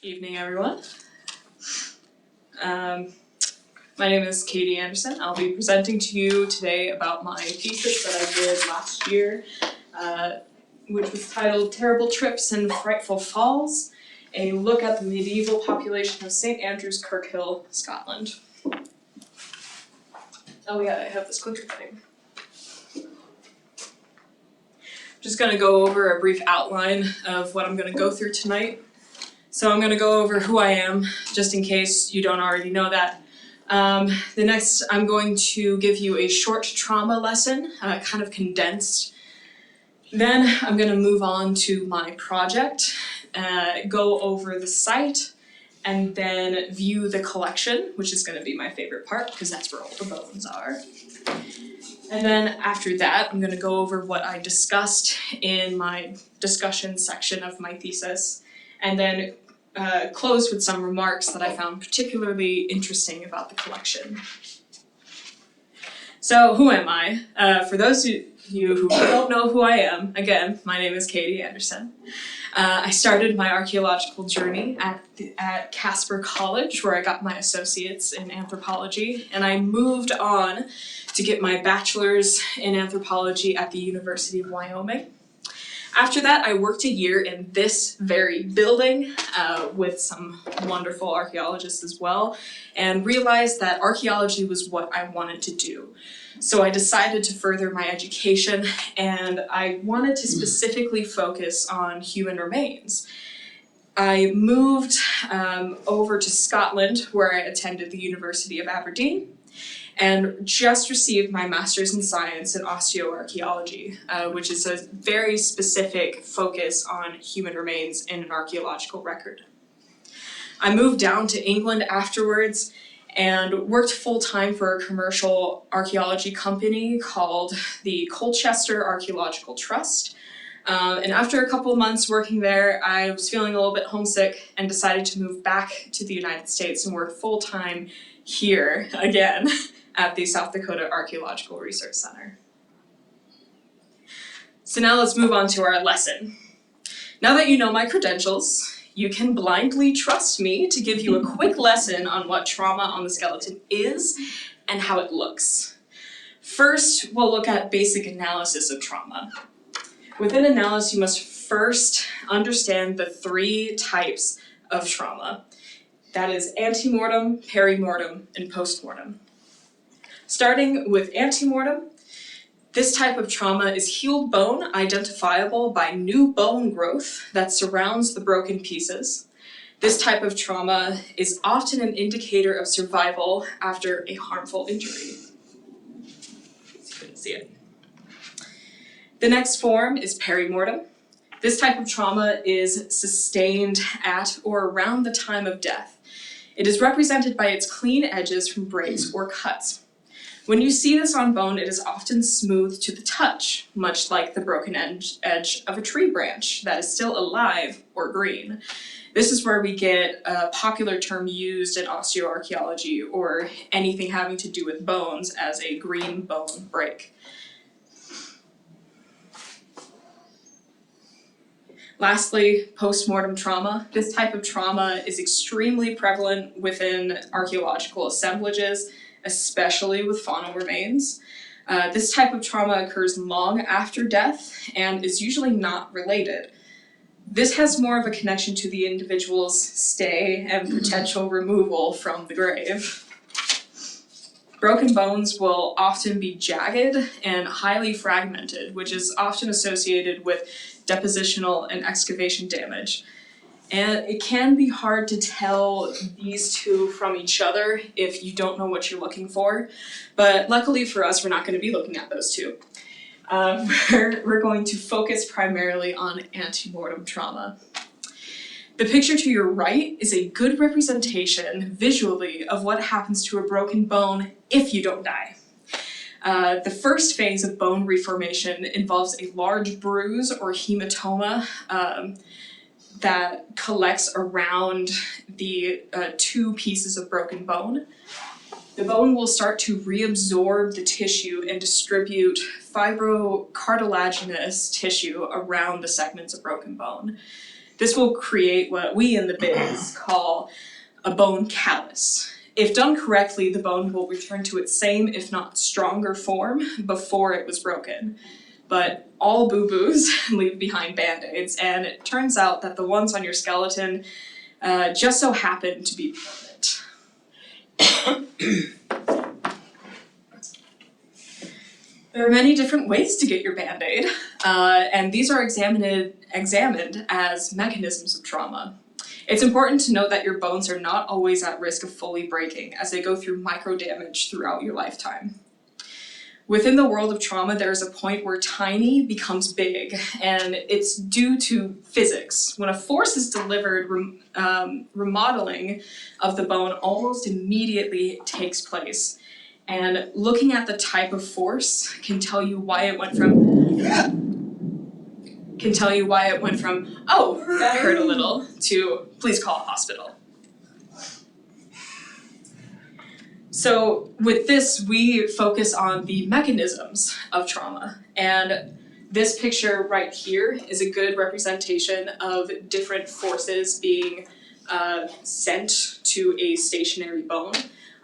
Evening, everyone. My name is Katie Anderson. I'll be presenting to you today about my thesis that I did last year, which was titled Terrible Trips and Frightful Falls, a look at the medieval population of St. Andrews, Kirkhill, Scotland. Oh yeah, I have this clicker thing. I'm just going to go over a brief outline of what I'm going to go through tonight. So I'm going to go over who I am, just in case you don't already know that. The next, I'm going to give you a short trauma lesson, kind of condensed. Then I'm going to move on to my project, go over the site, and then view the collection, which is going to be my favorite part because that's where all the bones are. And then after that, I'm going to go over what I discussed in my discussion section of my thesis, and then close with some remarks that I found particularly interesting about the collection. So who am I? For those of you who don't know who I am, again, my name is Katie Anderson. I started my archaeological journey at Casper College, where I got my associates in anthropology, and I moved on to get my bachelor's in anthropology at the University of Wyoming. After that, I worked a year in this very building with some wonderful archaeologists as well, and realized that archaeology was what I wanted to do. So I decided to further my education, and I wanted to specifically focus on human remains. I moved over to Scotland, where I attended the University of Aberdeen, and just received my master's in science in osteoarchaeology, which is a very specific focus on human remains in an archaeological record. I moved down to England afterwards and worked full-time for a commercial archaeology company called the Colchester Archaeological Trust. And after a couple of months working there, I was feeling a little bit homesick and decided to move back to the United States and work full-time here again at the South Dakota Archaeological Research Center. So now let's move on to our lesson. Now that you know my credentials, you can blindly trust me to give you a quick lesson on what trauma on the skeleton is and how it looks. First, we'll look at basic analysis of trauma. Within analysis, you must first understand the three types of trauma. That is antemortem, perimortem, and postmortem. Starting with antemortem, this type of trauma is healed bone identifiable by new bone growth that surrounds the broken pieces. This type of trauma is often an indicator of survival after a harmful injury. You couldn't see it. The next form is perimortem. This type of trauma is sustained at or around the time of death. It is represented by its clean edges from breaks or cuts. When you see this on bone, it is often smooth to the touch, much like the broken edge of a tree branch that is still alive or green. This is where we get a popular term used in osteoarchaeology or anything having to do with bones as a green bone break. Lastly, postmortem trauma. This type of trauma is extremely prevalent within archaeological assemblages, especially with faunal remains. This type of trauma occurs long after death and is usually not related. This has more of a connection to the individual's stay and potential removal from the grave. Broken bones will often be jagged and highly fragmented, which is often associated with depositional and excavation damage. And it can be hard to tell these two from each other if you don't know what you're looking for. But luckily for us, we're not going to be looking at those two. We're going to focus primarily on antemortem trauma. The picture to your right is a good representation visually of what happens to a broken bone if you don't die. The first phase of bone reformation involves a large bruise or hematoma that collects around the two pieces of broken bone. The bone will start to reabsorb the tissue and distribute fibrocartilaginous tissue around the segments of broken bone. This will create what we in the biz call a bone callus. If done correctly, the bone will return to its same, if not stronger form before it was broken. But all boo-boos leave behind band-aids, and it turns out that the ones on your skeleton just so happen to be permanent. There are many different ways to get your Band-Aid, and these are examined as mechanisms of trauma. It's important to note that your bones are not always at risk of fully breaking as they go through micro damage throughout your lifetime. Within the world of trauma, there is a point where tiny becomes big, and it's due to physics. When a force is delivered, remodeling of the bone almost immediately takes place. And looking at the type of force can tell you why it went from, oh, that hurt a little, to please call a hospital. So with this, we focus on the mechanisms of trauma. And this picture right here is a good representation of different forces being sent to a stationary bone.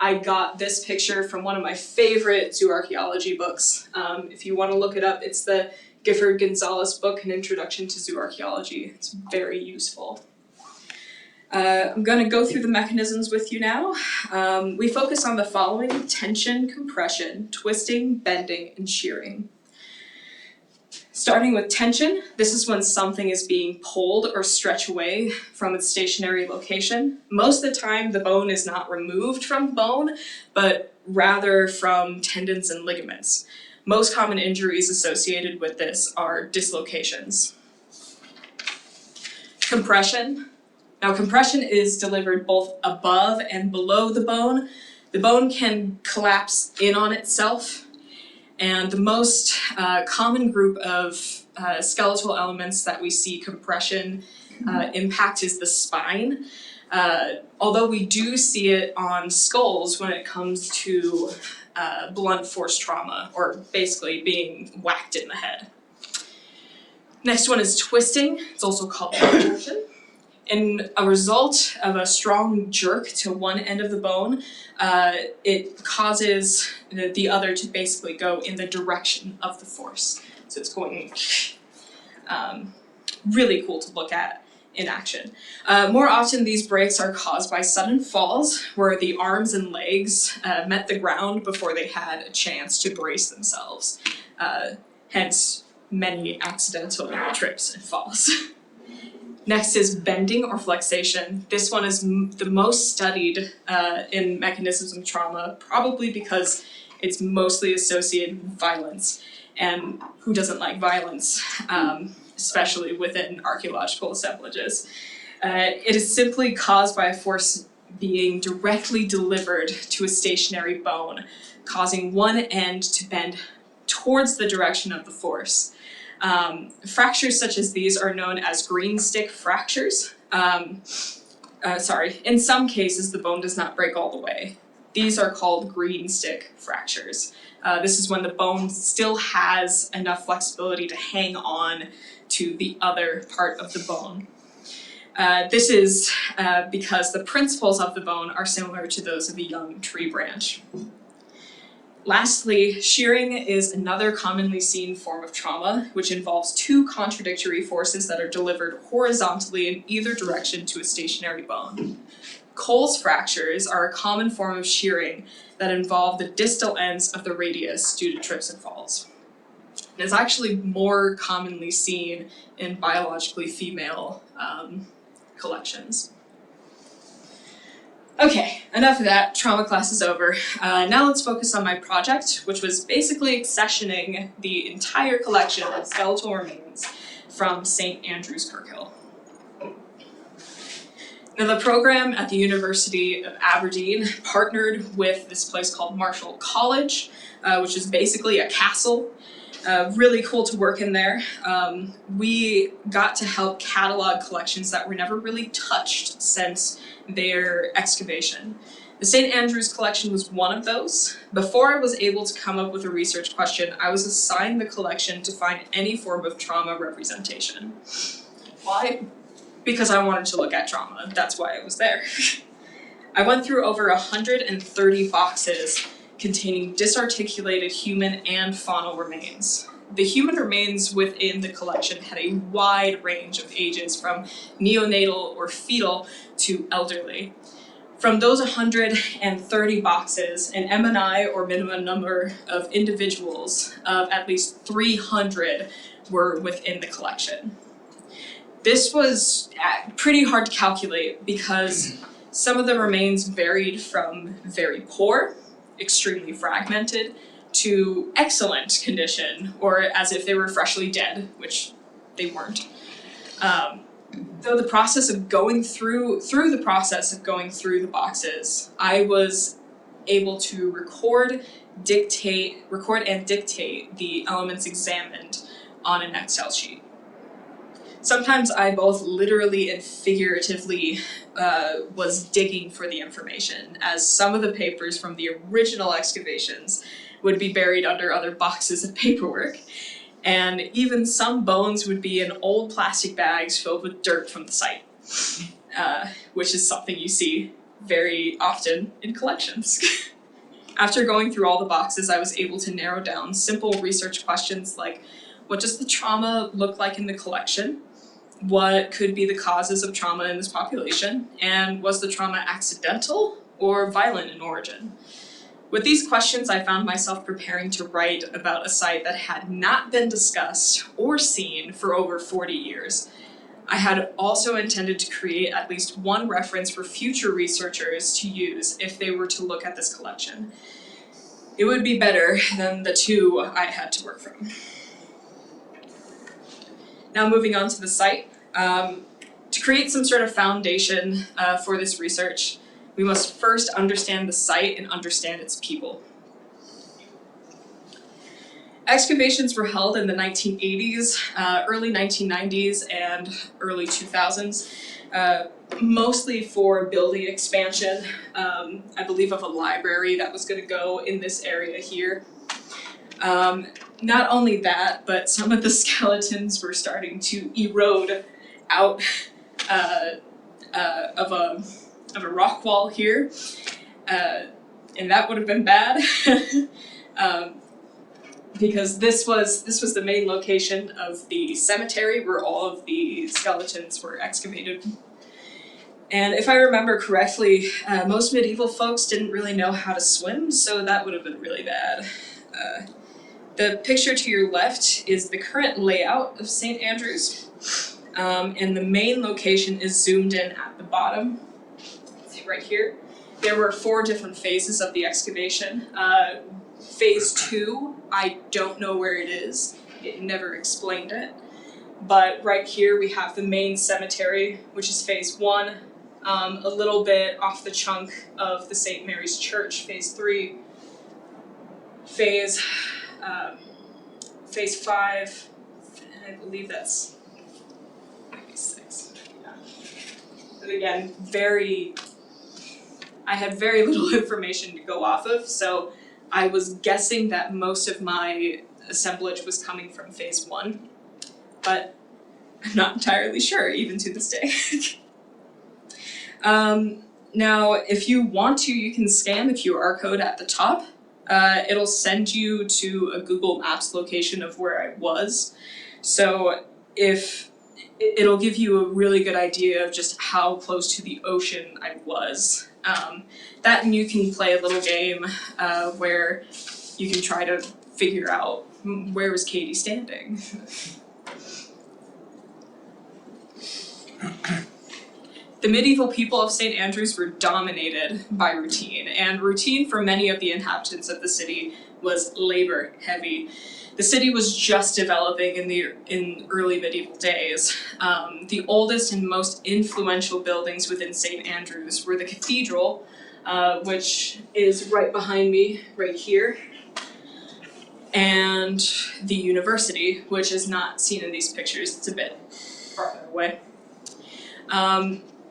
I got this picture from one of my favorite zooarchaeology books. If you want to look it up, it's the Gifford Gonzalez book, An Introduction to Zooarchaeology. It's very useful. I'm going to go through the mechanisms with you now. We focus on the following: tension, compression, twisting, bending, and shearing. Starting with tension, this is when something is being pulled or stretched away from its stationary location. Most of the time, the bone is not removed from bone, but rather from tendons and ligaments. Most common injuries associated with this are dislocations. Compression. Now, compression is delivered both above and below the bone. The bone can collapse in on itself. And the most common group of skeletal elements that we see compression impact is the spine. Although we do see it on skulls when it comes to blunt force trauma, or basically being whacked in the head. Next one is twisting. It's also called torsion. In a result of a strong jerk to one end of the bone, it causes the other to basically go in the direction of the force. So it's going really cool to look at in action. More often, these breaks are caused by sudden falls where the arms and legs met the ground before they had a chance to brace themselves. Hence, many accidental trips and falls. Next is bending or flexation. This one is the most studied in mechanisms of trauma, probably because it's mostly associated with violence. And who doesn't like violence, especially within archaeological assemblages? It is simply caused by a force being directly delivered to a stationary bone, causing one end to bend towards the direction of the force. Fractures such as these are known as green stick fractures. In some cases, the bone does not break all the way. These are called green stick fractures. This is when the bone still has enough flexibility to hang on to the other part of the bone. This is because the principles of the bone are similar to those of a young tree branch. Lastly, shearing is another commonly seen form of trauma, which involves two contradictory forces that are delivered horizontally in either direction to a stationary bone. Cole's fractures are a common form of shearing that involve the distal ends of the radius due to trips and falls. It is actually more commonly seen in biologically female collections. Okay, enough of that. Trauma class is over. Now let's focus on my project, which was basically accessioning the entire collection of skeletal remains from St. Andrews Kirkhill. Now, the program at the University of Aberdeen partnered with this place called Marshall College, which is basically a castle. Really cool to work in there. We got to help catalog collections that were never really touched since their excavation. The St. Andrews collection was one of those. Before I was able to come up with a research question, I was assigned the collection to find any form of trauma representation. Why? because I wanted to look at trauma. That's why I was there. I went through over 130 boxes containing disarticulated human and faunal remains. The human remains within the collection had a wide range of ages, from neonatal or fetal to elderly. From those 130 boxes, an MNI, or minimum number of individuals, of at least 300 were within the collection. This was pretty hard to calculate because some of the remains varied from very poor, extremely fragmented, to excellent condition, or as if they were freshly dead, which they weren't. Though the process of going through the process of going through the boxes, I was able to record and dictate the elements examined on an Excel sheet. Sometimes I both literally and figuratively was digging for the information, as some of the papers from the original excavations would be buried under other boxes of paperwork, and even some bones would be in old plastic bags filled with dirt from the site, which is something you see very often in collections. After going through all the boxes, I was able to narrow down simple research questions like, what does the trauma look like in the collection? What could be the causes of trauma in this population? And was the trauma accidental or violent in origin? With these questions, I found myself preparing to write about a site that had not been discussed or seen for over 40 years. I had also intended to create at least one reference for future researchers to use if they were to look at this collection. It would be better than the two I had to work from. Now moving on to the site. To create some sort of foundation for this research, we must first understand the site and understand its people. Excavations were held in the 1980s, early 1990s, and early 2000s, mostly for building expansion, I believe of a library that was going to go in this area here. Not only that, but some of the skeletons were starting to erode out of a rock wall here, and that would have been bad because this was the main location of the cemetery where all of the skeletons were excavated. And if I remember correctly, most medieval folks didn't really know how to swim, so that would have been really bad. The picture to your left is the current layout of St. Andrews, and the main location is zoomed in at the bottom, right here. There were 4 different phases of the excavation. Phase 2, I don't know where it is. It never explained it. But right here we have the main cemetery, which is phase 1, a little bit off the chunk of the St. Mary's Church, phase 3. Phase 5, and I believe that's maybe 6. Yeah. But again, I had very little information to go off of, so I was guessing that most of my assemblage was coming from phase 1, but I'm not entirely sure, even to this day. Now, if you want to, you can scan the QR code at the top. It'll send you to a Google Maps location of where I was. So it'll give you a really good idea of just how close to the ocean I was. That, and you can play a little game where you can try to figure out where was Katie standing. The medieval people of St. Andrews were dominated by routine, and routine for many of the inhabitants of the city was labor heavy. The city was just developing in early medieval days. The oldest and most influential buildings within St. Andrews were the cathedral, which is right behind me, right here, and the university, which is not seen in these pictures. It's a bit farther away.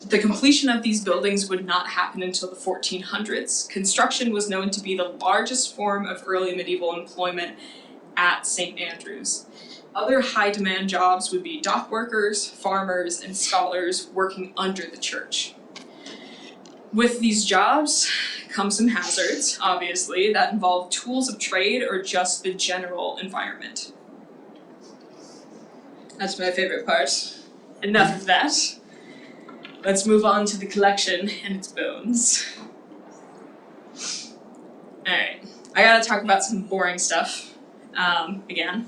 The completion of these buildings would not happen until the 1400s. Construction was known to be the largest form of early medieval employment at St. Andrews. Other high-demand jobs would be dock workers, farmers, and scholars working under the church. With these jobs come some hazards, obviously, that involve tools of trade or just the general environment. That's my favorite part. Enough of that. Let's move on to the collection and its bones. Alright, I gotta talk about some boring stuff, again.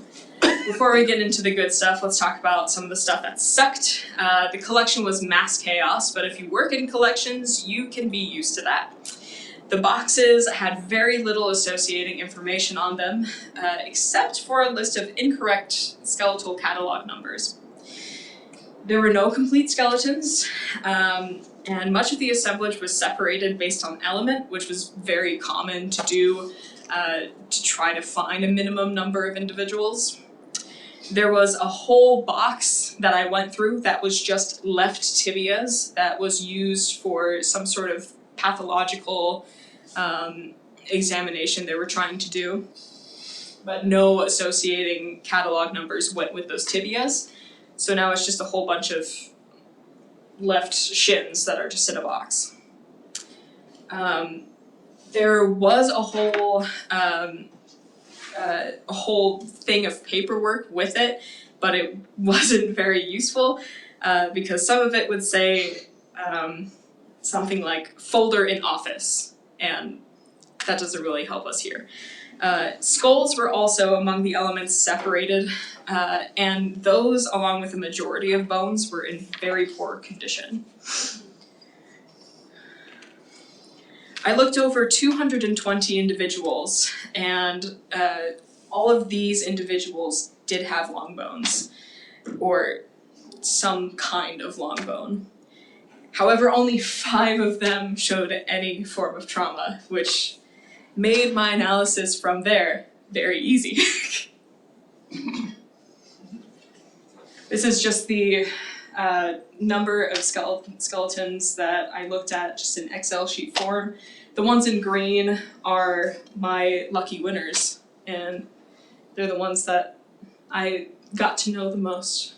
Before we get into the good stuff, let's talk about some of the stuff that sucked. The collection was mass chaos, but if you work in collections, you can be used to that. The boxes had very little associating information on them, except for a list of incorrect skeletal catalog numbers. There were no complete skeletons, and much of the assemblage was separated based on element, which was very common to do to try to find a minimum number of individuals. There was a whole box that I went through that was just left tibias that was used for some sort of pathological examination they were trying to do, but no associating catalog numbers went with those tibias. So now it's just a whole bunch of left shins that are just in a box. There was a whole thing of paperwork with it, but it wasn't very useful because some of it would say something like folder in office, and that doesn't really help us here. Skulls were also among the elements separated, and those, along with the majority of bones, were in very poor condition. I looked over 220 individuals, and all of these individuals did have long bones, or some kind of long bone. However, only 5 of them showed any form of trauma, which made my analysis from there very easy. This is just the number of skeletons that I looked at just in Excel sheet form. The ones in green are my lucky winners, and they're the ones that I got to know the most.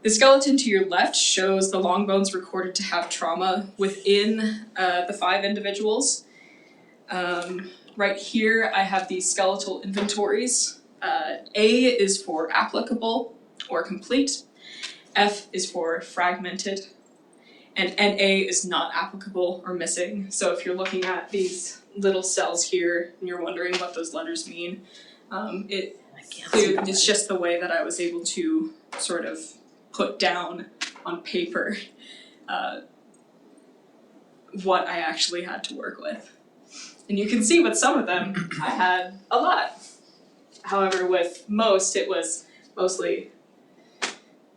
The skeleton to your left shows the long bones recorded to have trauma within the 5 individuals. Right here I have these skeletal inventories. A is for applicable or complete, F is for fragmented, and NA is not applicable or missing. So if you're looking at these little cells here and you're wondering what those letters mean, it's just the way that I was able to sort of put down on paper what I actually had to work with. And you can see with some of them, I had a lot. However, with most, it was mostly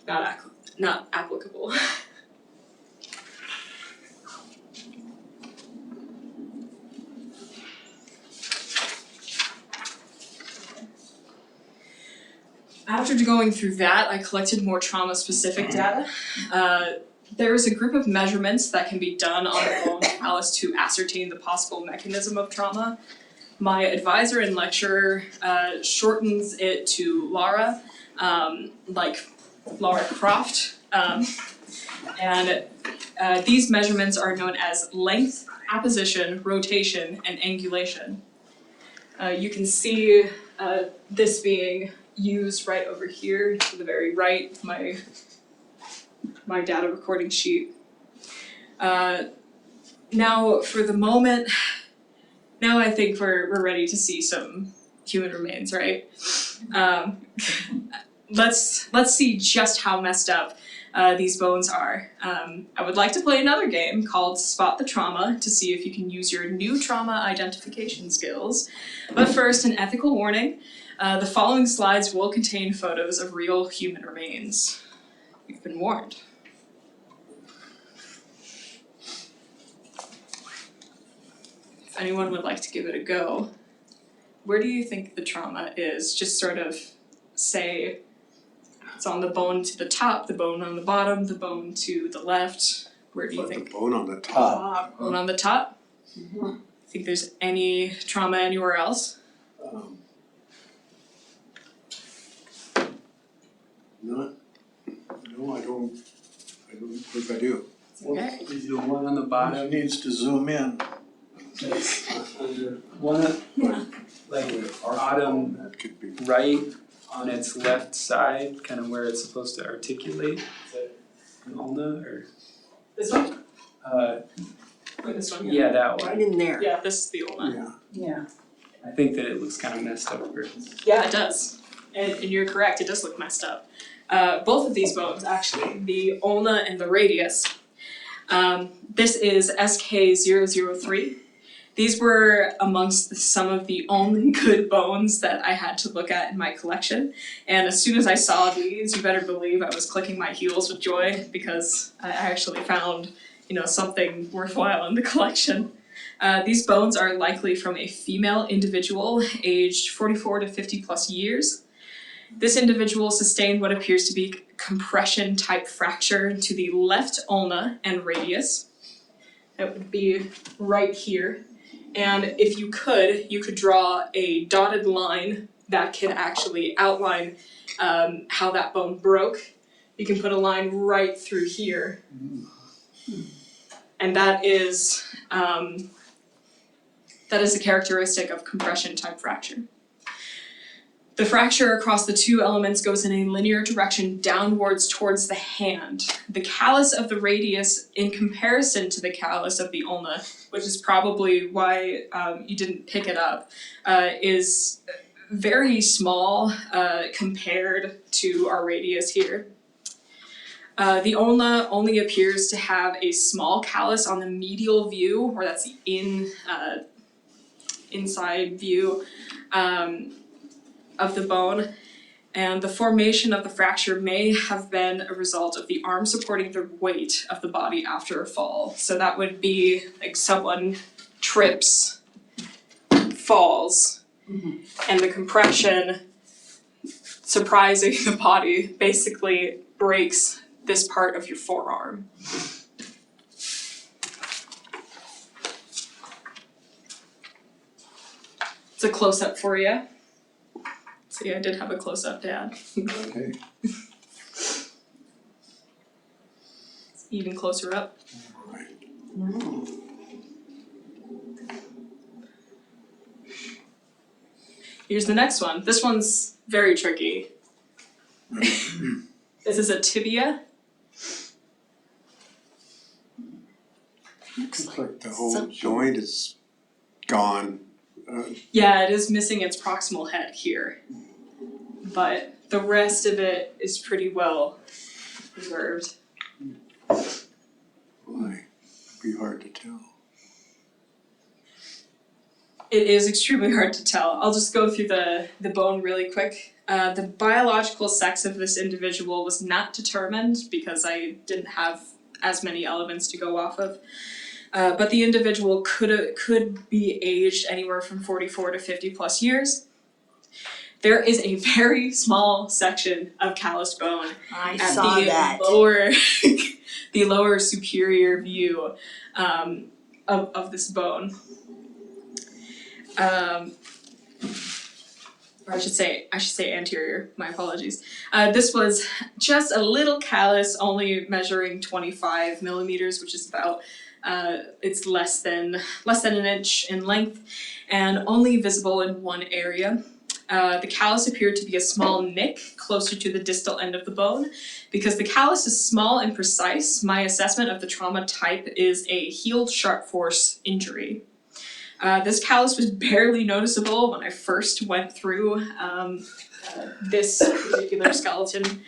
not applicable. After going through that, I collected more trauma-specific data. There is a group of measurements that can be done on the bone callus to ascertain the possible mechanism of trauma. My advisor and lecturer shortens it to Lara, like Lara Croft. And these measurements are known as length, apposition, rotation, and angulation. You can see this being used right over here to the very right, my data recording sheet. Now for the moment, now I think we're ready to see some human remains, right? Let's see just how messed up these bones are. I would like to play another game called Spot the Trauma to see if you can use your new trauma identification skills. But first, an ethical warning. The following slides will contain photos of real human remains. You've been warned. If anyone would like to give it a go, where do you think the trauma is? Just sort of say it's on the bone to the top, the bone on the bottom, the bone to the left. Where do you think? The bone on the top. Bone on the top? Think there's any trauma anywhere else? Not, no, I don't think I do. Okay. Is the one on the He bottom, needs to zoom in. that's one, like bottom That could be. right on its left side, kind of where it's supposed to articulate, is that an ulna or? This one? Or this one? Yeah, that Right one. in there. Yeah, this is the ulna. Yeah. Yeah. I think that it looks kind of messed up where Yeah, it does. And you're correct, it does look messed up. Both of these bones, actually, the ulna and the radius. This is SK003. These were amongst some of the only good bones that I had to look at in my collection. And as soon as I saw these, you better believe I was clicking my heels with joy because I actually found, something worthwhile in the collection. These bones are likely from a female individual aged 44 to 50 plus years. This individual sustained what appears to be compression type fracture to the left ulna and radius. That would be right here. And if you could draw a dotted line that can actually outline how that bone broke. You can put a line right through here. And that is a characteristic of compression type fracture. The fracture across the two elements goes in a linear direction downwards towards the hand. The callus of the radius, in comparison to the callus of the ulna, which is probably why you didn't pick it up, is very small compared to our radius here. The ulna only appears to have a small callus on the medial view, or that's the inside view of the bone, and the formation of the fracture may have been a result of the arm supporting the weight of the body after a fall. So that would be like someone trips, falls, and the compression surprising the body basically breaks this part of your forearm. It's a close-up for you. See, I did have a close-up, Dad. Okay. Even closer up. Here's the next one. This one's very tricky. This is a tibia. Looks like the whole joint is gone. Yeah, it is missing its proximal head here. But the rest of it is pretty well preserved. Boy, it'd be hard to tell. It is extremely hard to tell. I'll just go through the bone really quick. The biological sex of this individual was not determined because I didn't have as many elements to go off of. But the individual could be aged anywhere from 44 to 50 plus years. There is a very small section of calloused bone I at saw the that. lower, the lower superior view of this bone. Or I should say anterior. My apologies. This was just a little callus, only measuring 25 millimeters, which is about it's less than an inch in length, and only visible in one area. The callus appeared to be a small nick closer to the distal end of the bone. Because the callus is small and precise, my assessment of the trauma type is a healed sharp force injury. This callus was barely noticeable when I first went through this particular skeleton.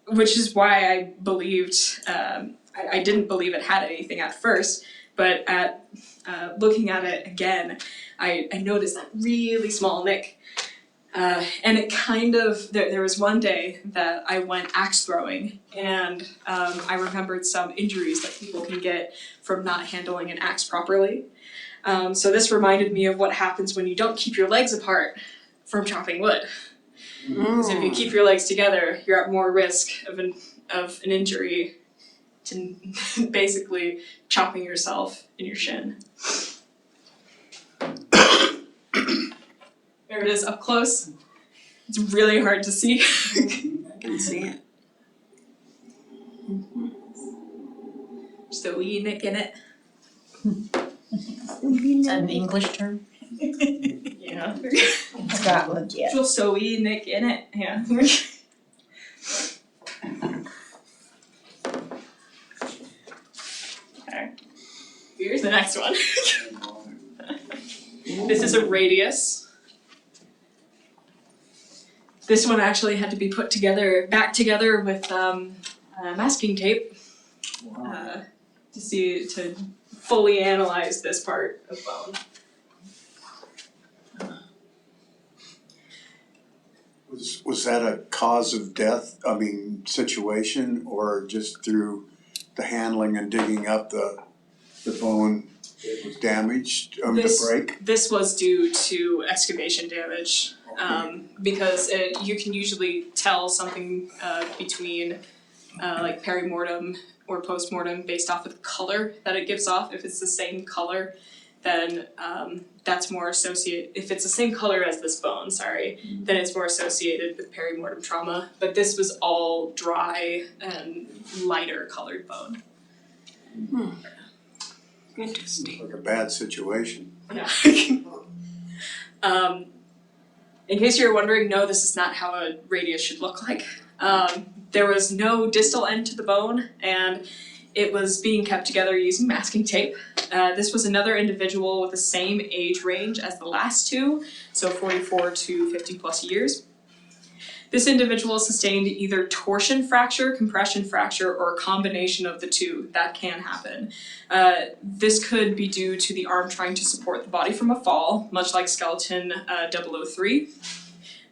Which is why I believed, I didn't believe it had anything at first, but at looking at it again, I noticed that really small nick. And it kind of, there was one day that I went axe throwing, and I remembered some injuries that people can get from not handling an axe properly. So this reminded me of what happens when you don't keep your legs apart from chopping wood. Because if you keep your legs together, you're at more risk of an injury to basically chopping yourself in your shin. There it is up close. It's really hard to see. I can see it. Just a wee nick in it. Is that an English term? Yeah. Scotland, yeah. Just a wee nick in it. Yeah. Okay. Here's the next one. This is a radius. This one actually had to be put together, back together with masking tape to fully analyze this part of bone. Was that a cause of death, situation, or just through the handling and digging up the bone, it was damaged, the break? This was due to excavation damage, because you can usually tell something between like perimortem or postmortem based off of the color that it gives off. If it's the same color, then that's more associated. If it's the same color as this bone, then it's more associated with perimortem trauma. But this was all dry and lighter colored bone. Interesting. Like a bad situation. Yeah. In case you're wondering, no, this is not how a radius should look like. There was no distal end to the bone, and it was being kept together using masking tape. This was another individual with the same age range as the last two, so 44 to 50 plus years. This individual sustained either torsion fracture, compression fracture, or a combination of the two. That can happen. This could be due to the arm trying to support the body from a fall, much like skeleton 003.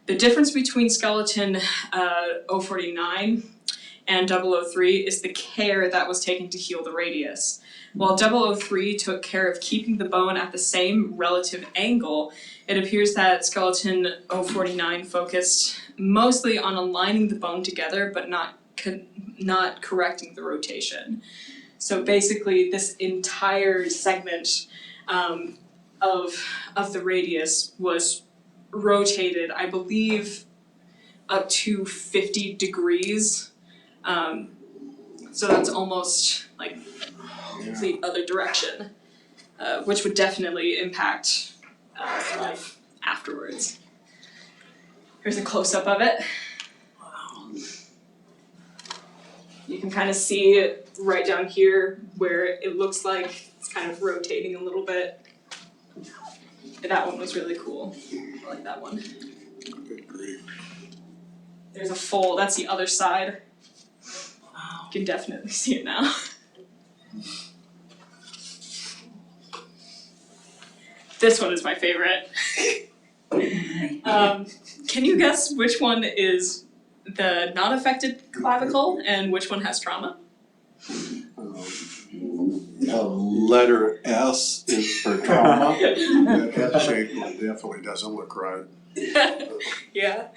The difference between skeleton 049 and 003 is the care that was taken to heal the radius. While 003 took care of keeping the bone at the same relative angle, it appears that skeleton 049 focused mostly on aligning the bone together but not correcting the rotation. So basically this entire segment of the radius was rotated, I believe, up to 50 degrees. So that's almost like the other direction, which would definitely impact life afterwards. Here's a close-up of it. Wow. You can kind of see it right down here where it looks like it's kind of rotating a little bit. That one was really cool. I like that one. Good grief. There's a fold, that's the other side. Wow. You can definitely see it now. This one is my favorite. Can you guess which one is the non-affected clavicle and which one has trauma? Letter S is for trauma. That head shape definitely doesn't look right. Yeah.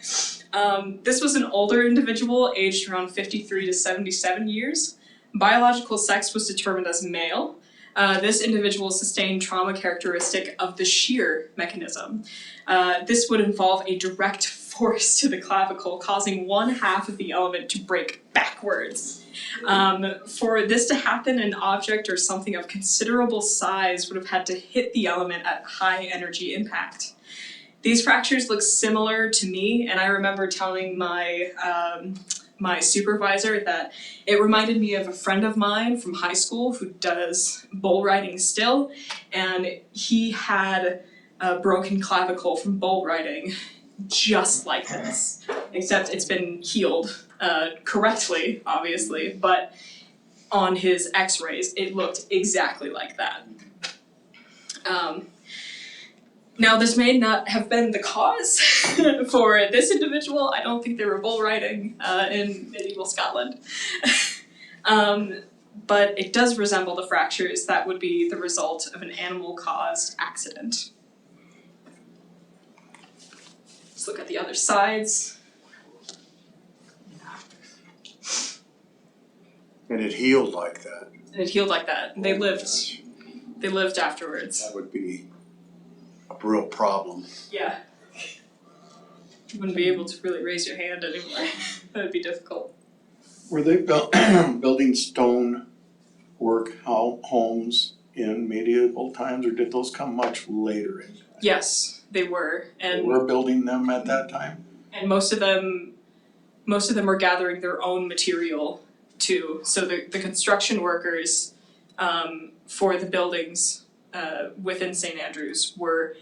This was an older individual aged around 53 to 77 years. Biological sex was determined as male. This individual sustained trauma characteristic of the shear mechanism. This would involve a direct force to the clavicle, causing one half of the element to break backwards. For this to happen, an object or something of considerable size would have had to hit the element at high energy impact. These fractures look similar to me, and I remember telling my my supervisor that it reminded me of a friend of mine from high school who does bull riding still, and he had a broken clavicle from bull riding just like this, except it's been healed correctly, obviously, but on his x-rays it looked exactly like that. Now, this may not have been the cause for this individual. I don't think they were bull riding in medieval Scotland. But it does resemble the fractures that would be the result of an animal-caused accident. Let's look at the other sides. And it healed like that. And it healed like that. They lived afterwards. That would be a real problem. Yeah. You wouldn't be able to really raise your hand anymore. That would be difficult. Were they building stone work homes in medieval times, or did those come much later in? Yes, they were. They And were building them at that time? and most of them were gathering their own material too. So the construction workers for the buildings within St. Andrews were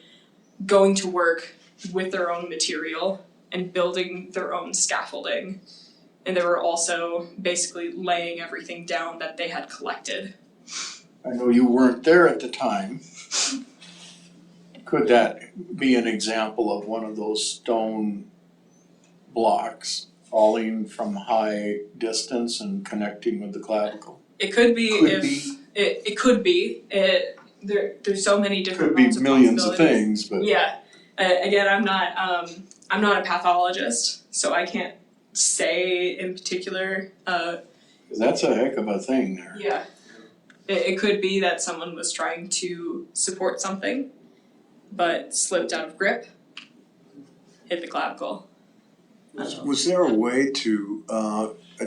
going to work with their own material and building their own scaffolding. And they were also basically laying everything down that they had collected. I know you weren't there at the time. Could that be an example of one of those stone blocks falling from high distance and connecting with the clavicle? It could be Could if be. it could be. There's so many different Could be realms of millions of possibilities. things, but Yeah. Again, I'm not a pathologist, so I can't say in particular. 'cause that's a heck of a thing there. Yeah. It could be that someone was trying to support something, but slipped out of grip, hit the clavicle. Was there a way to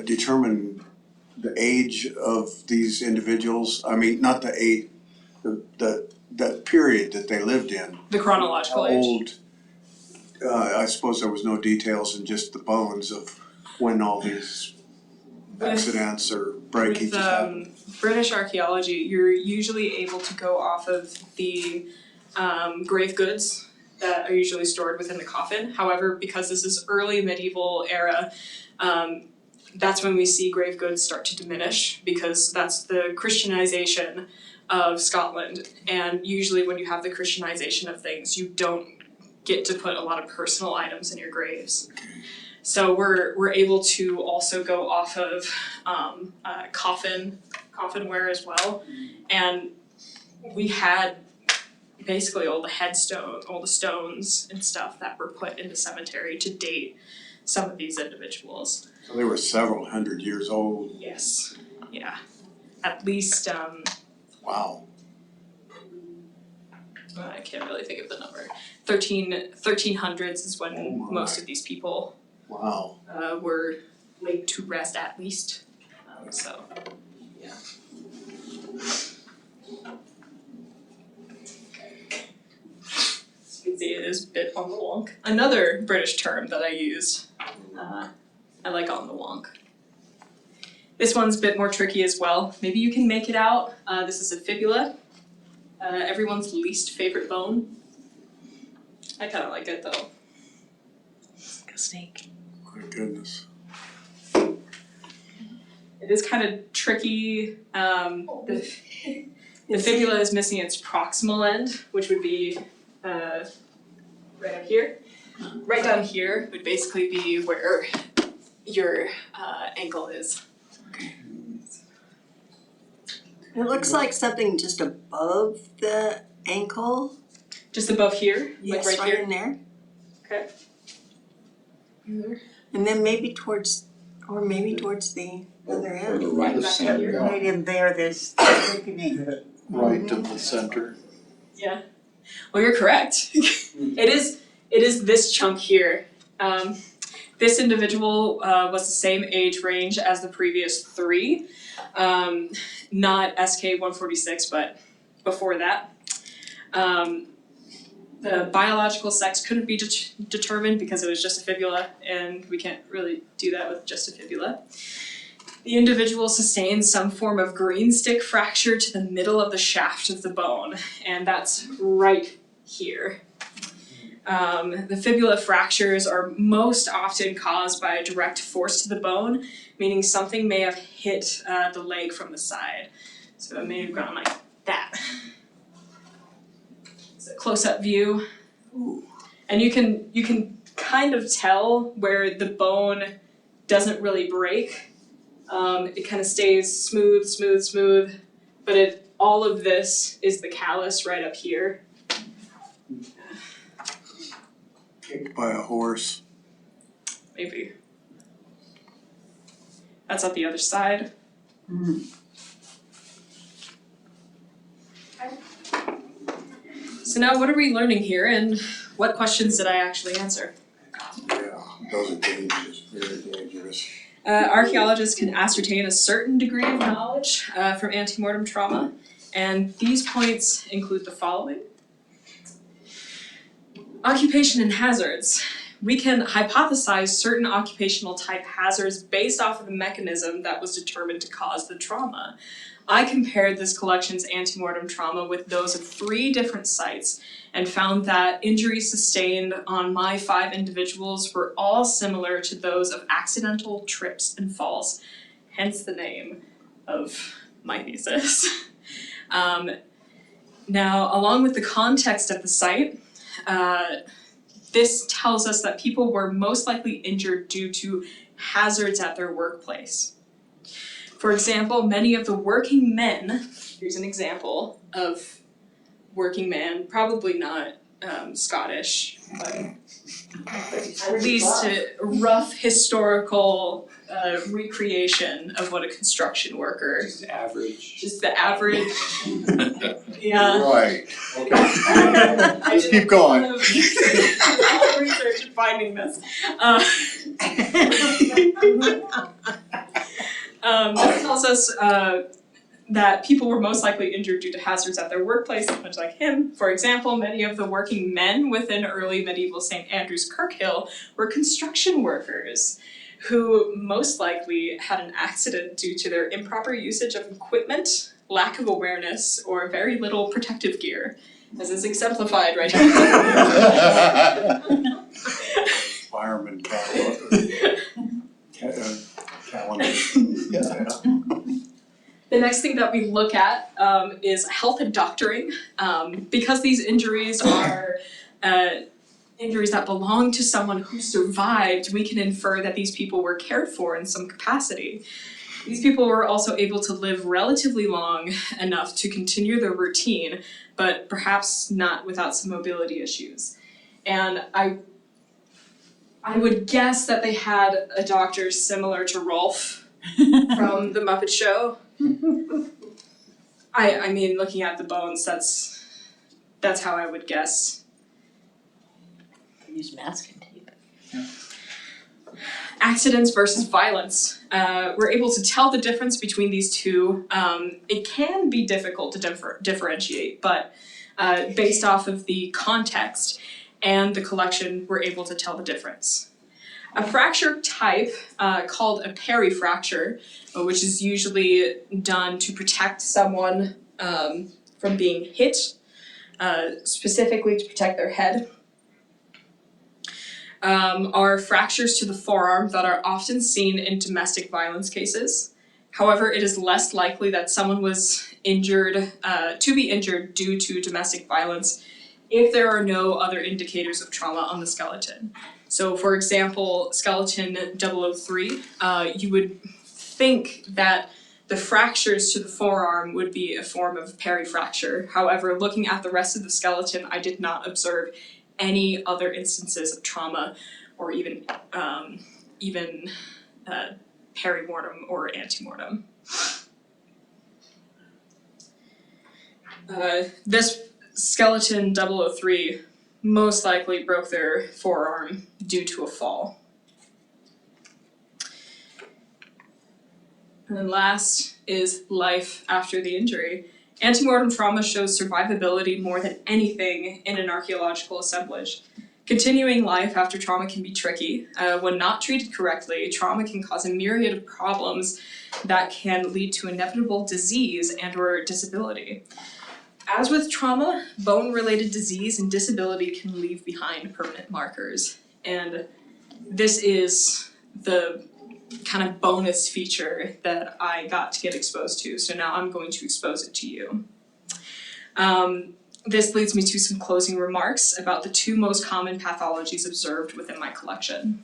determine the age of these individuals? I mean, not the age, the period that they lived in. The chronological How age. old, I suppose there was no details in just the bones of when all these accidents or breakages With happened. British archaeology, you're usually able to go off of the grave goods that are usually stored within the coffin. However, because this is early medieval era, that's when we see grave goods start to diminish, because that's the Christianization of Scotland. And usually when you have the Christianization of things, you don't get to put a lot of personal items in your graves. So we're able to also go off of coffinware as well, and we had basically all the stones and stuff that were put in the cemetery to date some of these individuals. So they were several hundred years old. Yes, yeah, at least Wow. I can't really think of the number. 1300s is when Oh my. most of these people Wow. were laid to rest at least. So, yeah. As you can see, it is a bit on the wonk. Another British term that I used, I like on the wonk. This one's a bit more tricky as well. Maybe you can make it out. This is a fibula. Everyone's least favorite bone. I kind of like it though. It's like a snake. My goodness. It is kind of tricky. The fibula is missing its proximal end, which would be right up here. Right down here would basically be where your ankle is. It looks like something just above the ankle. Just above here, like Yes, right right here. in there. Okay. And then maybe towards the other end. Right back in here. Right in there, there's thickening. Right to the center. Yeah. Well, you're correct. It is this chunk here. This individual was the same age range as the previous three. Not SK-146, but before that. The biological sex couldn't be determined because it was just a fibula, and we can't really do that with just a fibula. The individual sustained some form of green stick fracture to the middle of the shaft of the bone, and that's right here. The fibula fractures are most often caused by a direct force to the bone, meaning something may have hit the leg from the side. So it may have gone like that. It's a close-up view. And you can kind of tell where the bone doesn't really break. It kind of stays smooth, but all of this is the callus right up here. Kicked by a horse. Maybe. That's on the other side. So now what are we learning here and what questions did I actually answer? Yeah, those are dangerous, very dangerous. Archaeologists can ascertain a certain degree of knowledge from antemortem trauma, and these points include the following. Occupation and hazards. We can hypothesize certain occupational type hazards based off of the mechanism that was determined to cause the trauma. I compared this collection's antemortem trauma with those of 3 different sites and found that injuries sustained on my 5 individuals were all similar to those of accidental trips and falls, hence the name of my thesis. Now, along with the context of the site, this tells us that people were most likely injured due to hazards at their workplace. For example, many of the working men, here's an example of working man, probably not Scottish, but at least a rough historical recreation of what a construction worker, Just average. just the average, yeah. Right, okay. I Let's did keep going. a lot of research in finding this. This tells us that people were most likely injured due to hazards at their workplace, much like him. For example, many of the working men within early medieval St. Andrew's Kirkhill were construction workers who most likely had an accident due to their improper usage of equipment, lack of awareness, or very little protective gear, as is exemplified right here. Fireman calendar. Yeah. The next thing that we look at is health and doctoring. Because these injuries are injuries that belong to someone who survived, we can infer that these people were cared for in some capacity. These people were also able to live relatively long enough to continue their routine, but perhaps not without some mobility issues. And I would guess that they had a doctor similar to Rolf from the Muppet Show. I mean, looking at the bones, that's how I would guess. Use masking tape. Accidents versus violence. We're able to tell the difference between these two. It can be difficult to differentiate, but based off of the context and the collection, we're able to tell the difference. A fracture type called a perifracture, which is usually done to protect someone from being hit, specifically to protect their head, are fractures to the forearm that are often seen in domestic violence cases. However, it is less likely that someone was injured, to be injured due to domestic violence if there are no other indicators of trauma on the skeleton. So for example, skeleton 003, you would think that the fractures to the forearm would be a form of perifracture. However, looking at the rest of the skeleton, I did not observe any other instances of trauma or even perimortem or antemortem. This skeleton 003 most likely broke their forearm due to a fall. And then last is life after the injury. Antemortem trauma shows survivability more than anything in an archaeological assemblage. Continuing life after trauma can be tricky. When not treated correctly, trauma can cause a myriad of problems that can lead to inevitable disease and/or disability. As with trauma, bone-related disease and disability can leave behind permanent markers. And this is the kind of bonus feature that I got to get exposed to, so now I'm going to expose it to you. This leads me to some closing remarks about the 2 most common pathologies observed within my collection.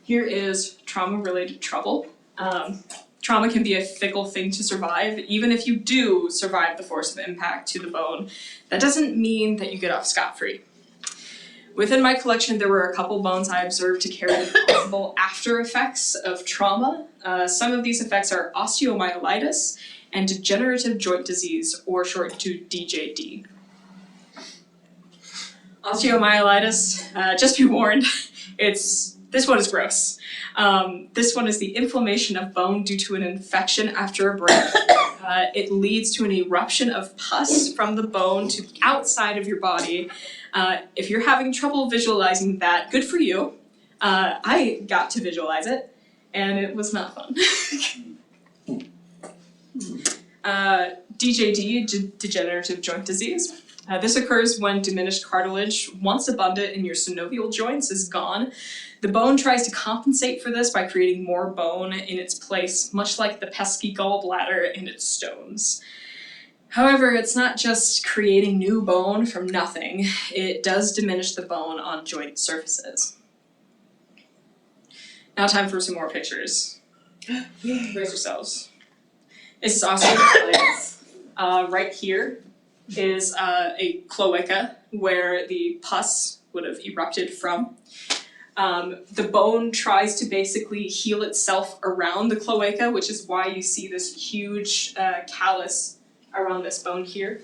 Here is trauma-related trouble. Trauma can be a fickle thing to survive. Even if you do survive the force of impact to the bone, that doesn't mean that you get off scot-free. Within my collection, there were a couple bones I observed to carry possible after effects of trauma. Some of these effects are osteomyelitis and degenerative joint disease, or shortened to DJD. Osteomyelitis, just be warned, this one is gross. This one is the inflammation of bone due to an infection after a break. It leads to an eruption of pus from the bone to the outside of your body. If you're having trouble visualizing that, good for you. I got to visualize it, and it was not fun. DJD, degenerative joint disease. This occurs when diminished cartilage, once abundant in your synovial joints, is gone. The bone tries to compensate for this by creating more bone in its place, much like the pesky gallbladder and its stones. However, it's not just creating new bone from nothing, it does diminish the bone on joint surfaces. Now time for some more pictures. Brace yourselves. This is osteoarchaeological. Right here is a cloaca where the pus would have erupted from. The bone tries to basically heal itself around the cloaca, which is why you see this huge callus around this bone here.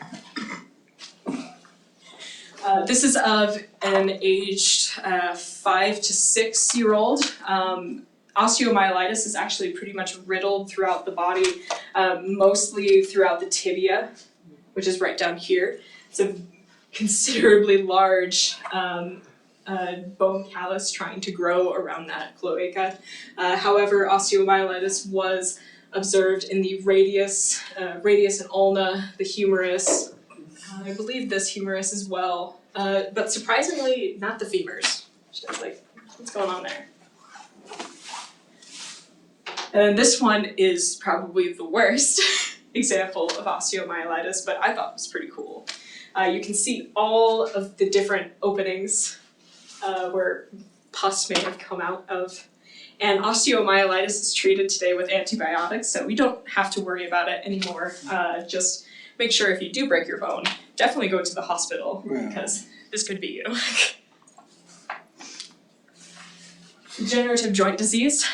This is of an aged 5 to 6 year old. Osteomyelitis is actually pretty much riddled throughout the body, mostly throughout the tibia, which is right down here. It's a considerably large bone callus trying to grow around that cloaca. However, osteomyelitis was observed in the radius and ulna, the humerus, I believe this humerus as well, but surprisingly not the femurs. Which is like, what's going on there? And this one is probably the worst example of osteomyelitis, but I thought it was pretty cool. You can see all of the different openings where pus may have come out of. And osteomyelitis is treated today with antibiotics, so we don't have to worry about it anymore. Just make sure if you do break your bone, definitely go to the hospital, because this could be you. Degenerative joint disease.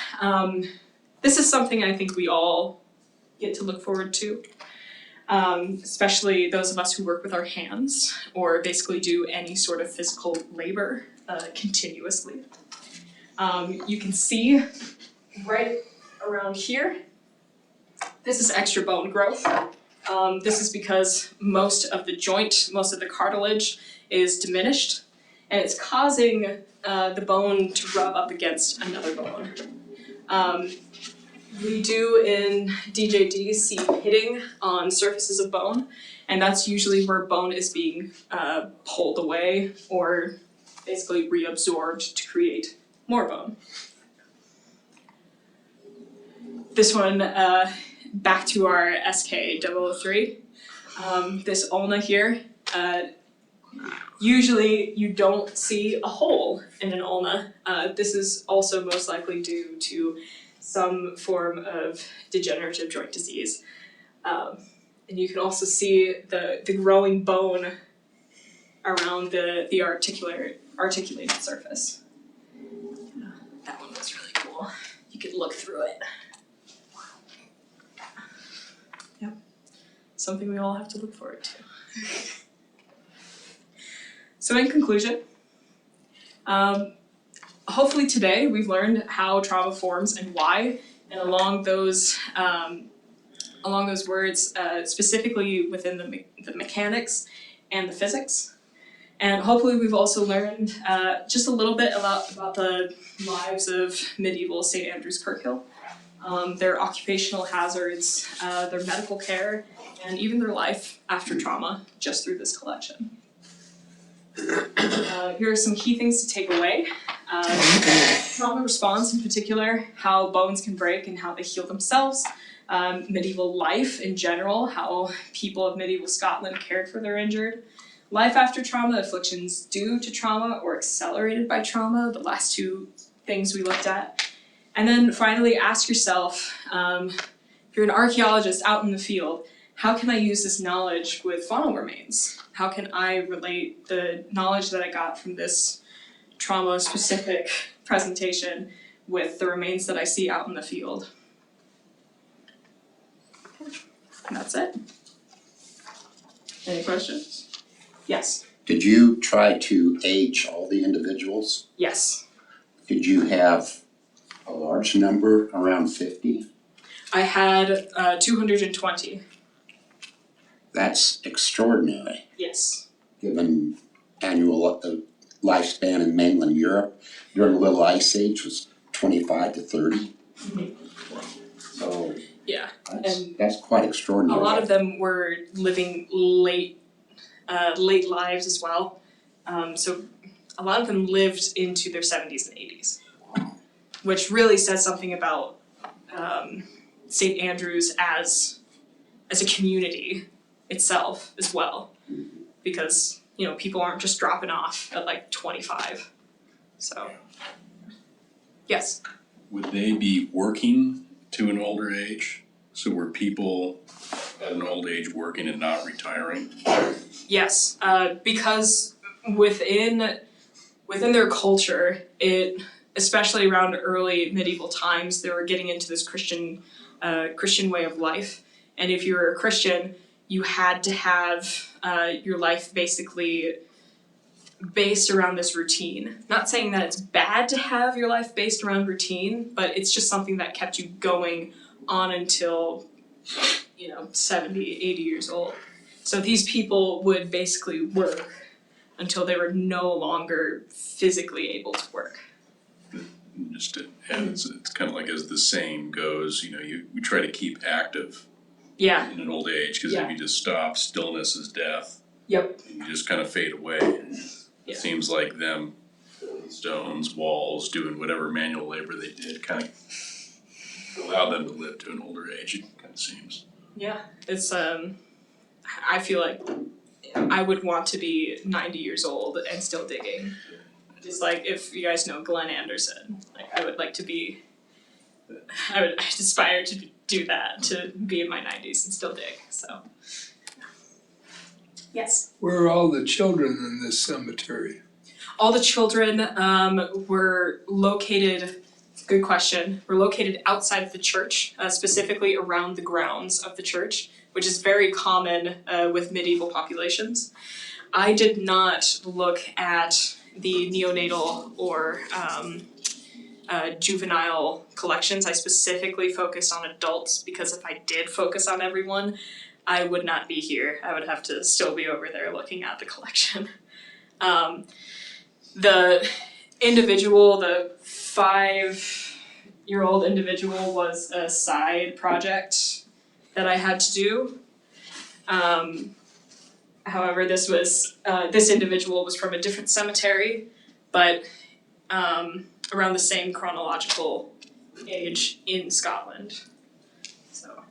This is something I think we all get to look forward to, especially those of us who work with our hands or basically do any sort of physical labor continuously. You can see right around here, this is extra bone growth. This is because most of the cartilage is diminished, and it's causing the bone to rub up against another bone. We do in DJD see pitting on surfaces of bone, and that's usually where bone is being pulled away or basically reabsorbed to create more bone. This one, back to our SK003. This ulna here, usually you don't see a hole in an ulna. This is also most likely due to some form of degenerative joint disease. And you can also see the growing bone around the articulated surface. That one was really cool. You could look through it. Yep. Something we all have to look forward to. So in conclusion, hopefully today we've learned how trauma forms and why, and along those words, specifically within the mechanics and the physics. And hopefully we've also learned just a little bit about the lives of medieval St. Andrew's Kirkhill, their occupational hazards, their medical care, and even their life after trauma, just through this collection. Here are some key things to take away. Trauma response in particular, how bones can break and how they heal themselves. Medieval life in general, how people of medieval Scotland cared for their injured. Life after trauma, afflictions due to trauma or accelerated by trauma, the last two things we looked at. And then finally ask yourself, if you're an archaeologist out in the field, how can I use this knowledge with faunal remains? How can I relate the knowledge that I got from this trauma-specific presentation with the remains that I see out in the field. And that's it. Any questions? Yes. Did you try to age all the individuals? Yes. Did you have a large number, around 50? I had 220. That's extraordinary, Yes. given annual lifespan in mainland Europe during the Little Ice Age was 25 to 30. So Yeah. that's quite A extraordinary. lot of them were living late lives as well. So a lot of them lived into their 70s and 80s, which really says something about St. Andrews as a community itself as well, because people aren't just dropping off at like 25. So yes. Would they be working to an older age? So were people at an old age working and not retiring? Yes, because within their culture, especially around early medieval times, they were getting into this Christian way of life, and if you were a Christian, you had to have your life basically based around this routine. Not saying that it's bad to have your life based around routine, but it's just something that kept you going on until 70, 80 years old. So these people would basically work until they were no longer physically able to work. Just to, and it's kind of like as the saying goes, we try to keep active Yeah. in an old age, because if you just stop, stillness is death. Yep. And you just kind of fade away. Yeah. It seems like them, stones, walls, doing whatever manual labor they did, kind of allowed them to live to an older age, it kind of seems. Yeah. It's I feel like I would want to be 90 years old and still digging. Just like if you guys know Glenn Anderson, like I would aspire to do that, to be in my 90s and still dig. So yes. Where are all the children in this cemetery? All the children were located, good question, were located outside of the church, specifically around the grounds of the church, which is very common with medieval populations. I did not look at the neonatal or juvenile collections. I specifically focused on adults, because if I did focus on everyone, I would not be here. I would have to still be over there looking at the collection. The individual, the 5-year-old individual, was a side project that I had to do. However, this individual was from a different cemetery, but around the same chronological age in Scotland. So,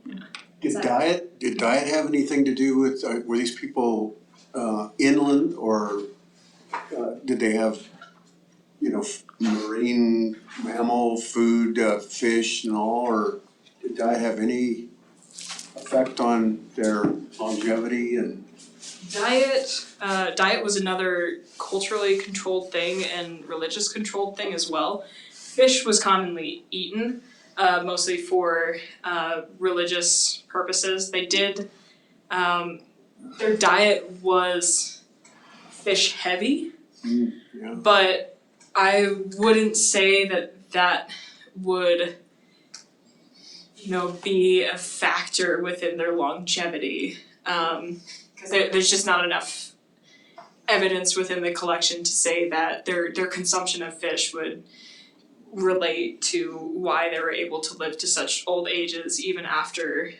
yeah. Did diet have anything to do with, were these people inland, or did they have, marine mammal food, fish and all, or did diet have any effect on their longevity and? Diet was another culturally controlled thing and religious controlled thing as well. Fish was commonly eaten, mostly for religious purposes. They did, their diet was fish heavy, Yeah. but I wouldn't say that would, be a factor within their longevity. Because there's just not enough evidence within the collection to say that their consumption of fish would relate to why they were able to live to such old ages even after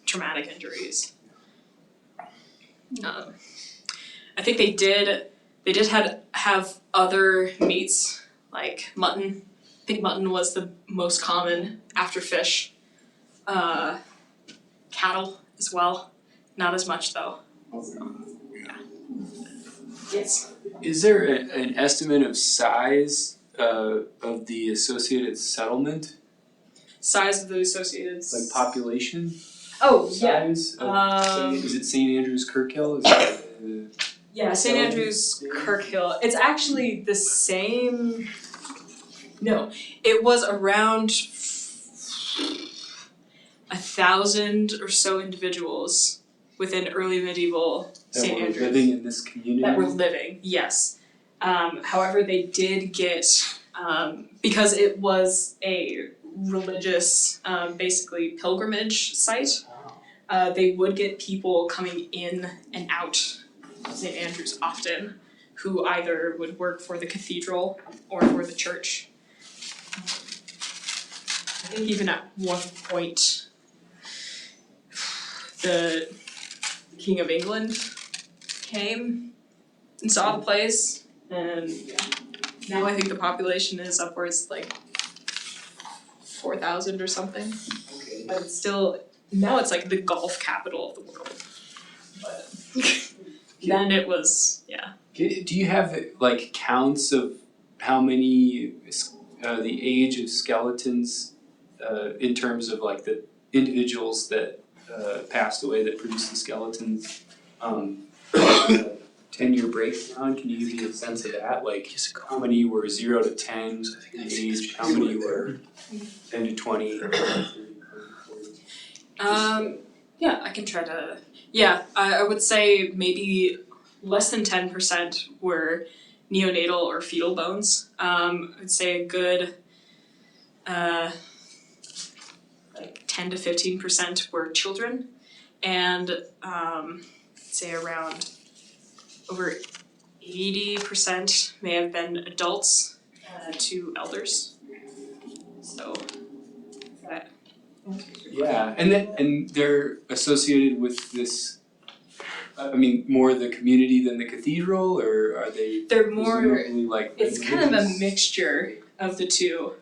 traumatic injuries. I think they did have other meats like mutton. I think mutton was the most common after fish. Cattle as well. Not as much though. So, yeah. Yes. Is there an estimate of size of the associated settlement, Size of the associated like population Oh yeah. size? Is it St. Andrews Kirkhill? Is it, Yeah, St. Andrew's Kirkhill. It's actually the same. No, it was around 1,000 or so individuals within early medieval That St. were Andrews living in this community? that were living. Yes. However, they did get because it was a religious, basically pilgrimage site. They would get people coming in and out of St. Andrews often, who either would work for the cathedral or for the church. I think even at one point, the King of England came and saw the place, and now I think the population is upwards like 4,000 or something. Okay. But it's still, now it's like the golf capital of the world. But then it was, yeah. Do you have like counts of how many, the age of skeletons, in terms of like the individuals that passed away that produced the skeletons? 10-year breakdown, can you give me a sense of that? Like how many were 0 to 10 in age, how many were 10 to 20, 30, 40? Yeah, I can try to, yeah, I would say maybe less than 10% were neonatal or fetal bones. I'd say a good, like 10 to 15% were children, and say around over 80% may have been adults to elders. So that. Yeah, and they're associated with this, I mean, more the community than the cathedral, or are they They're more, presumably like it's kind of a religious? mixture of the two.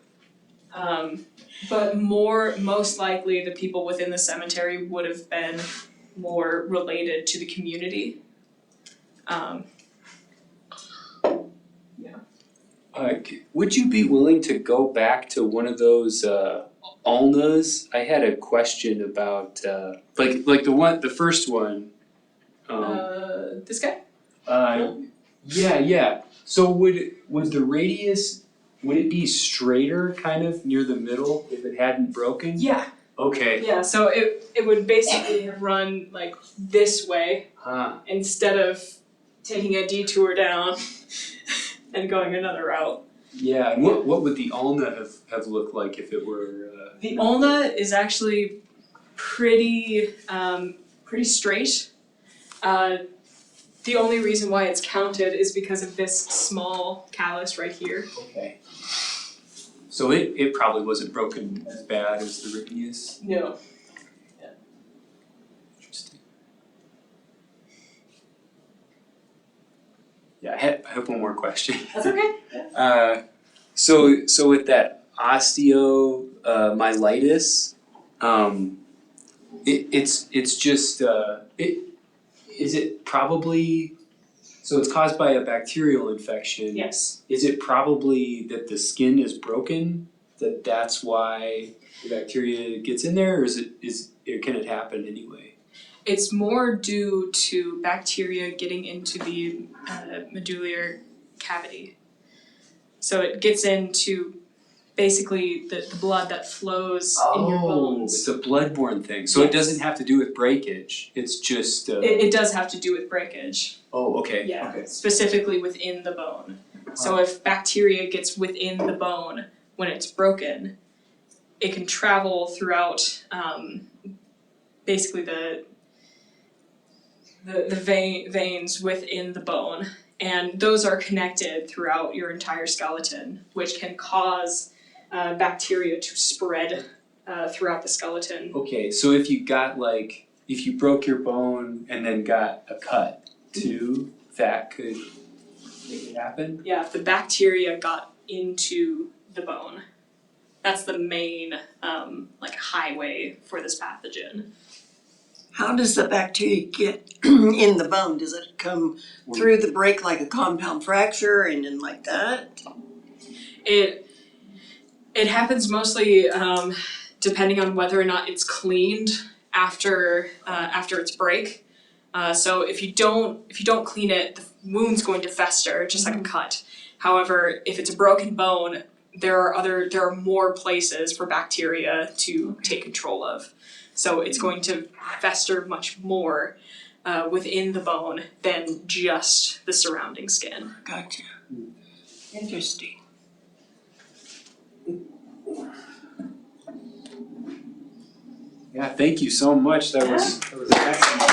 But most likely the people within the cemetery would have been more related to the community. Would you be willing to go back to one of those ulnas? I had a question about like the first one. This guy? Yeah. So would the radius, would it be straighter kind of near the middle if it hadn't broken? Yeah, Okay. yeah, so it would basically have run like this way instead of taking a detour down and going another route. Yeah, and what would the ulna have looked like if it were The ulna is actually pretty straight. The only reason why it's counted is because of this small callus right here. okay. So it probably wasn't broken as bad as the radius. No. Interesting. Yeah, I have one more question. That's okay. So with that osteomyelitis, it's just is it probably, so it's caused by a bacterial infection. Yes. Is it probably that the skin is broken, that's why the bacteria gets in there, or can it happen anyway? It's more due to bacteria getting into the medullary cavity. So it gets into basically the blood that flows in your bones. It's a bloodborne thing, so it doesn't have to do with breakage, it's just It does have to do with breakage. Oh, okay. Yeah, Okay. specifically within the bone. So if bacteria gets within the bone when it's broken, it can travel throughout basically the veins within the bone, and those are connected throughout your entire skeleton, which can cause bacteria to spread throughout the skeleton. Okay, so if you broke your bone and then got a cut too, that could make it happen? Yeah, if the bacteria got into the bone, that's the main highway for this pathogen. How does the bacteria get in the bone? Does it come through the break like a compound fracture and then like that? It happens mostly depending on whether or not it's cleaned after its break. So if you don't clean it, the wound's going to fester, just like a cut. However, if it's a broken bone, there are more places for bacteria to take control of. So it's going to fester much more within the bone than just the surrounding skin. Gotcha. Interesting. Yeah, thank you so much, that was excellent.